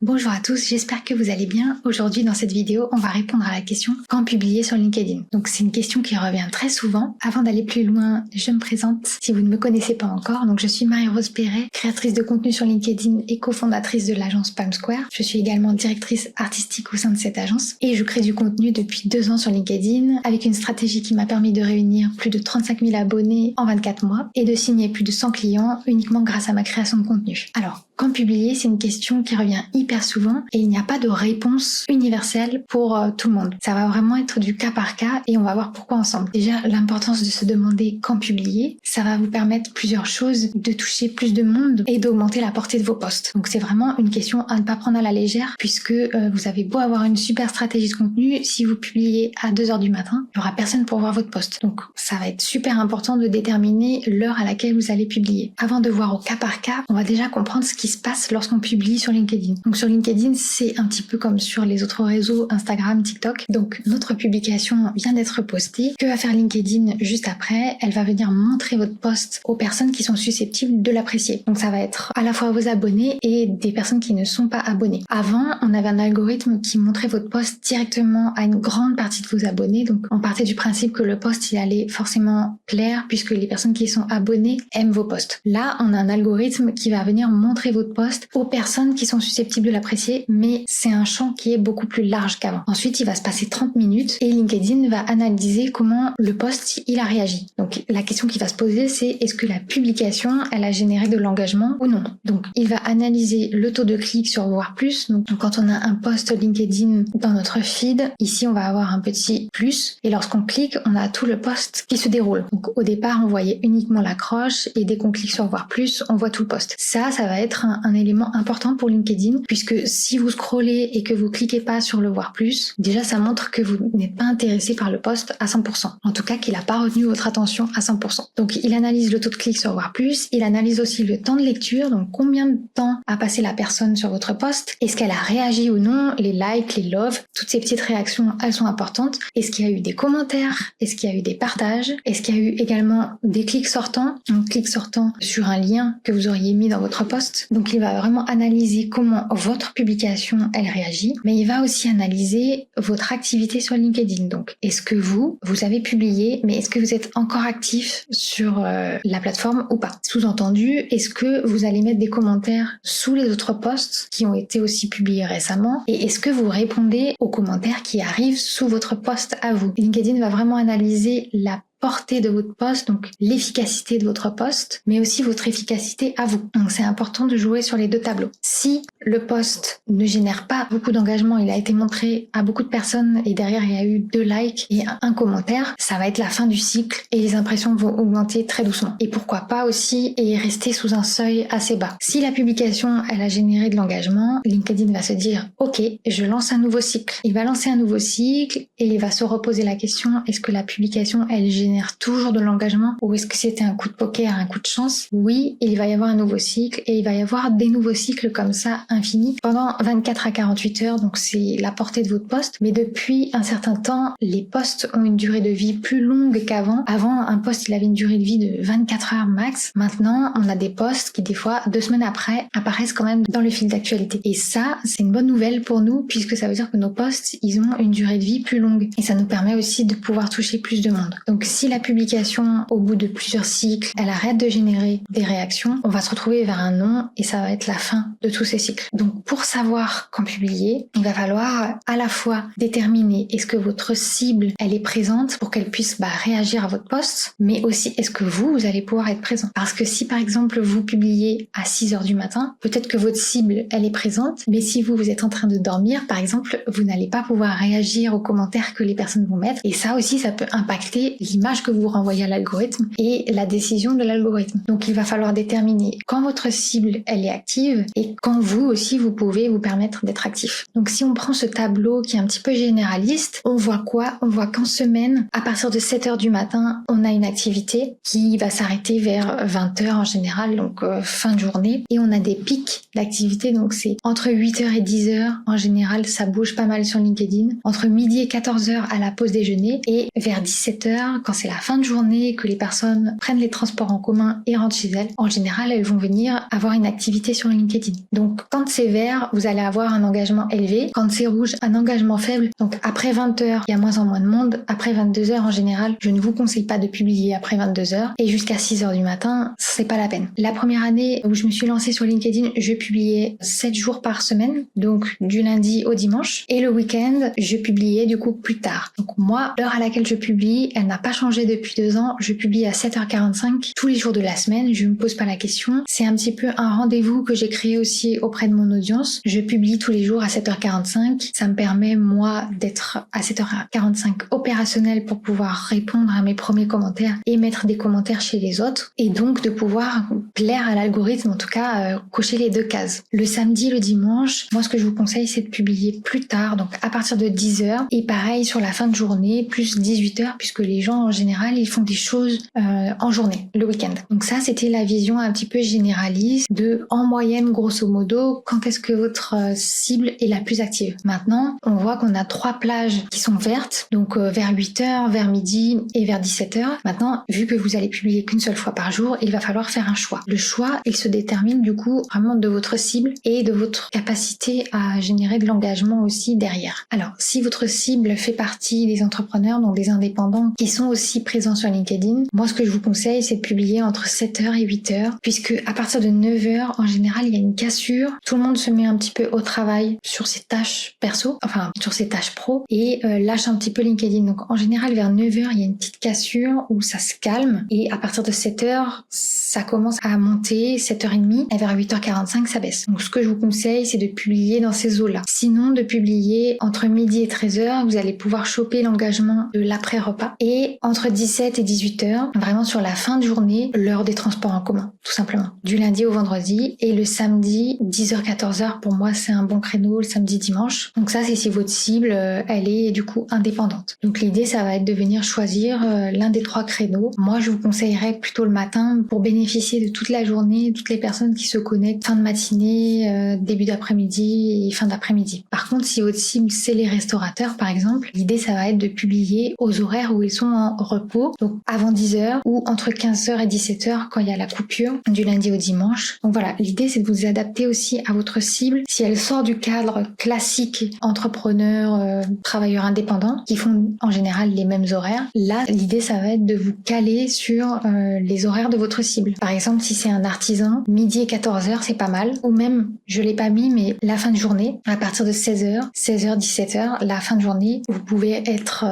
Bonjour à tous, j'espère que vous allez bien. Aujourd'hui dans cette vidéo, on va répondre à la question quand publier sur LinkedIn. Donc c'est une question qui revient très souvent. Avant d'aller plus loin, je me présente si vous ne me connaissez pas encore. Donc je suis Marie-Rose Perret, créatrice de contenu sur LinkedIn et cofondatrice de l'agence Palm Square. Je suis également directrice artistique au sein de cette agence et je crée du contenu depuis 2 ans sur LinkedIn avec une stratégie qui m'a permis de réunir plus de 35 000 abonnés en 24 mois et de signer plus de 100 clients uniquement grâce à ma création de contenu. Alors, quand publier, c'est une question qui revient hyper souvent et il n'y a pas de réponse universelle pour tout le monde. Ça va vraiment être du cas par cas et on va voir pourquoi ensemble. Déjà, l'importance de se demander quand publier, ça va vous permettre plusieurs choses, de toucher plus de monde et d'augmenter la portée de vos posts. Donc c'est vraiment une question à ne pas prendre à la légère puisque vous avez beau avoir une super stratégie de contenu, si vous publiez à 2h du matin, il n'y aura personne pour voir votre post. Donc ça va être super important de déterminer l'heure à laquelle vous allez publier. Avant de voir au cas par cas, on va déjà comprendre ce qui se passe lorsqu'on publie sur LinkedIn. Donc sur LinkedIn, c'est un petit peu comme sur les autres réseaux, Instagram, TikTok. Donc notre publication vient d'être postée. Que va faire LinkedIn juste après? Elle va venir montrer votre post aux personnes qui sont susceptibles de l'apprécier. Donc ça va être à la fois vos abonnés et des personnes qui ne sont pas abonnées. Avant, on avait un algorithme qui montrait votre post directement à une grande partie de vos abonnés. Donc on partait du principe que le post il allait forcément plaire puisque les personnes qui sont abonnées aiment vos posts. Là, on a un algorithme qui va venir montrer votre post aux personnes qui sont susceptibles de l'apprécier, mais c'est un champ qui est beaucoup plus large qu'avant. Ensuite, il va se passer 30 minutes et LinkedIn va analyser comment le post il a réagi. Donc la question qui va se poser, c'est est-ce que la publication elle a généré de l'engagement ou non. Donc il va analyser le taux de clic sur voir plus. Donc quand on a un post LinkedIn dans notre feed, ici on va avoir un petit plus et lorsqu'on clique, on a tout le post qui se déroule. Donc au départ, on voyait uniquement l'accroche et dès qu'on clique sur voir plus, on voit tout le post. Ça va être un élément important pour LinkedIn puisque si vous scrollez et que vous cliquez pas sur le voir plus, déjà ça montre que vous n'êtes pas intéressé par le post à 100%. En tout cas qu'il n'a pas retenu votre attention à 100%. Donc il analyse le taux de clic sur voir plus, il analyse aussi le temps de lecture, donc combien de temps a passé la personne sur votre post, est-ce qu'elle a réagi ou non, les likes, les loves, toutes ces petites réactions elles sont importantes, est-ce qu'il y a eu des commentaires, est-ce qu'il y a eu des partages, est-ce qu'il y a eu également des clics sortants, un clic sortant sur un lien que vous auriez mis dans votre post. Donc il va vraiment analyser comment votre publication elle réagit, mais il va aussi analyser votre activité sur LinkedIn. Donc est-ce que vous avez publié, mais est-ce que vous êtes encore actif sur la plateforme ou pas? Sous-entendu, est-ce que vous allez mettre des commentaires sous les autres posts qui ont été aussi publiés récemment et est-ce que vous répondez aux commentaires qui arrivent sous votre post à vous? LinkedIn va vraiment analyser la portée de votre post, donc l'efficacité de votre post, mais aussi votre efficacité à vous. Donc c'est important de jouer sur les deux tableaux. Si le post ne génère pas beaucoup d'engagement, il a été montré à beaucoup de personnes et derrière il y a eu 2 likes et un commentaire, ça va être la fin du cycle et les impressions vont augmenter très doucement. Et pourquoi pas aussi et rester sous un seuil assez bas. Si la publication elle a généré de l'engagement, LinkedIn va se dire ok, je lance un nouveau cycle. Il va lancer un nouveau cycle et il va se reposer la question, est-ce que la publication elle génère toujours de l'engagement ou est-ce que c'était un coup de poker, un coup de chance? Oui, il va y avoir un nouveau cycle et il va y avoir des nouveaux cycles comme ça infinis pendant 24 à 48 heures, donc c'est la portée de votre post. Mais depuis un certain temps, les posts ont une durée de vie plus longue qu'avant. Avant, un post il avait une durée de vie de 24 heures max. Maintenant, on a des posts qui des fois 2 semaines après apparaissent quand même dans le fil d'actualité. Et ça, c'est une bonne nouvelle pour nous puisque ça veut dire que nos posts, ils ont une durée de vie plus longue et ça nous permet aussi de pouvoir toucher plus de monde. Donc si la publication, au bout de plusieurs cycles, elle arrête de générer des réactions, on va se retrouver vers un non et ça va être la fin de tous ces cycles. Donc pour savoir quand publier, il va falloir à la fois déterminer est-ce que votre cible, elle est présente pour qu'elle puisse réagir à votre post, mais aussi est-ce que vous allez pouvoir être présent. Parce que si par exemple vous publiez à 6h du matin, peut-être que votre cible, elle est présente, mais si vous êtes en train de dormir, par exemple, vous n'allez pas pouvoir réagir aux commentaires que les personnes vont mettre et ça aussi, ça peut impacter l'image que vous renvoyez à l'algorithme et la décision de l'algorithme. Donc il va falloir déterminer quand votre cible elle est active et quand vous aussi vous pouvez vous permettre d'être actif. Donc si on prend ce tableau qui est un petit peu généraliste, on voit quoi? On voit qu'en semaine, à partir de 7h du matin, on a une activité qui va s'arrêter vers 20h en général, donc fin de journée, et on a des pics d'activité, donc c'est entre 8h et 10h en général, ça bouge pas mal sur LinkedIn, entre midi et 14h à la pause déjeuner et vers 17h quand c'est la fin de journée, que les personnes prennent les transports en commun et rentrent chez elles, en général, elles vont venir avoir une activité sur LinkedIn. Donc, quand c'est vert, vous allez avoir un engagement élevé. Quand c'est rouge, un engagement faible. Donc, après 20 heures, il y a moins en moins de monde. Après 22 heures, en général, je ne vous conseille pas de publier après 22 heures. Et jusqu'à 6 heures du matin, c'est pas la peine. La première année où je me suis lancée sur LinkedIn, je publiais 7 jours par semaine. Donc, du lundi au dimanche. Et le week-end, je publiais du coup plus tard. Donc, moi, l'heure à laquelle je publie, elle n'a pas changé depuis 2 ans. Je publie à 7h45 tous les jours de la semaine. Je me pose pas la question. C'est un petit peu un rendez-vous que j'ai créé aussi auprès de mon audience. Je publie tous les jours à 7h45. Ça me permet, moi, d'être à 7h45 opérationnel pour pouvoir répondre à mes premiers commentaires et mettre des commentaires chez les autres. Et donc, de pouvoir plaire à l'algorithme, en tout cas, cocher les 2 cases. Le samedi, le dimanche, moi, ce que je vous conseille, c'est de publier plus tard, donc à partir de 10h. Et pareil, sur la fin de journée, plus 18h, puisque les gens, en général, ils font des choses en journée, le week-end. Donc ça, c'était la vision un petit peu généraliste de, en moyenne, grosso modo, quand est-ce que votre cible est la plus active. Maintenant, on voit qu'on a 3 plages qui sont vertes, donc vers 8h, vers midi et vers 17h. Maintenant, vu que vous allez publier qu'une seule fois par jour, il va falloir faire un choix. Le choix, il se détermine du coup vraiment de votre cible et de votre capacité à générer de l'engagement aussi derrière. Alors, si votre cible fait partie des entrepreneurs, donc des indépendants qui sont aussi présents sur LinkedIn, moi ce que je vous conseille, c'est de publier entre 7h et 8h, puisque à partir de 9h, en général, il y a une cassure. Tout le monde se met un petit peu au travail sur ses tâches perso, enfin sur ses tâches pro, et lâche un petit peu LinkedIn. Donc en général, vers 9h, il y a une petite cassure où ça se calme, et à partir de 7h, ça commence à monter, 7h30, et vers 8h45, ça baisse. Donc ce que je vous conseille, c'est de publier dans ces eaux-là. Sinon, de publier entre midi et 13h, vous allez pouvoir choper l'engagement de l'après-repas, et entre 17 et 18h, vraiment sur la fin de journée, l'heure des transports en commun, tout simplement. Du lundi au vendredi, et le samedi, 10h-14h, pour moi, c'est un bon créneau, le samedi-dimanche. Donc ça, c'est si votre cible, elle est du coup indépendante. Donc l'idée, ça va être de venir choisir l'un des 3 créneaux. Moi, je vous conseillerais plutôt le matin pour bénéficier de toute la journée, toutes les personnes qui se connectent fin de matinée, début d'après-midi et fin d'après-midi. Par contre, si votre cible, c'est les restaurateurs, par exemple, l'idée, ça va être de publier aux horaires où ils sont en repos, donc avant 10h ou entre 15h et 17h quand il y a la coupure du lundi au dimanche. Donc voilà, l'idée, c'est de vous adapter aussi à votre cible. Si elle sort du cadre classique entrepreneur, travailleur indépendant, qui font en général les mêmes horaires, là, l'idée, ça va être de vous caler sur les horaires de votre cible. Par exemple, si c'est un artisan, midi et 14h, c'est pas mal. Ou même, je l'ai pas mis, mais la fin de journée, à partir de 16h, 17h, la fin de journée, vous pouvez être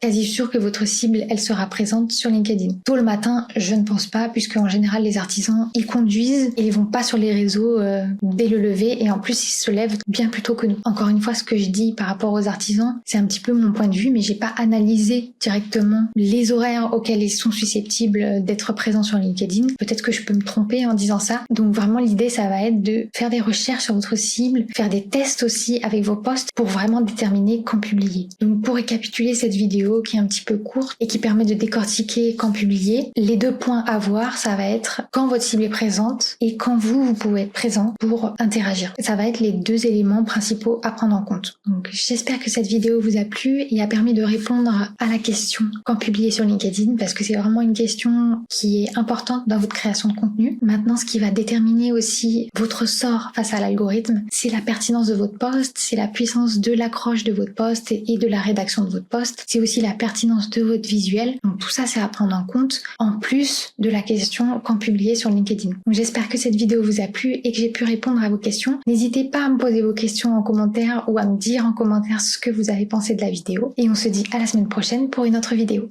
quasi sûr que votre cible, elle sera présente sur LinkedIn. Tôt le matin, je ne pense pas, puisque en général, les artisans, ils conduisent et ils vont pas sur les réseaux dès le lever, et en plus, ils se lèvent bien plus tôt que nous. Encore une fois, ce que je dis par rapport aux artisans, c'est un petit peu mon point de vue, mais j'ai pas analysé directement les horaires auxquels ils sont susceptibles d'être présents sur LinkedIn. Peut-être que je peux me tromper en disant ça. Donc vraiment, l'idée, ça va être de faire des recherches sur votre cible, faire des tests aussi avec vos posts pour vraiment déterminer quand publier. Donc pour récapituler cette vidéo qui est un petit peu courte et qui permet de décortiquer quand publier, les 2 points à voir, ça va être quand votre cible est présente et quand vous pouvez être présent pour interagir. Ça va être les 2 éléments principaux à prendre en compte. Donc j'espère que cette vidéo vous a plu et a permis de répondre à la question quand publier sur LinkedIn, parce que c'est vraiment une question qui est importante dans votre création de contenu. Maintenant, ce qui va déterminer aussi votre sort face à l'algorithme, c'est la pertinence de votre post, c'est la puissance de l'accroche de votre post et de la rédaction de votre post. C'est aussi la pertinence de votre visuel. Donc tout ça, c'est à prendre en compte, en plus de la question quand publier sur LinkedIn. Donc j'espère que cette vidéo vous a plu et que j'ai pu répondre à vos questions. N'hésitez pas à me poser vos questions en commentaire ou à me dire en commentaire ce que vous avez pensé de la vidéo. Et on se dit à la semaine prochaine pour une autre vidéo.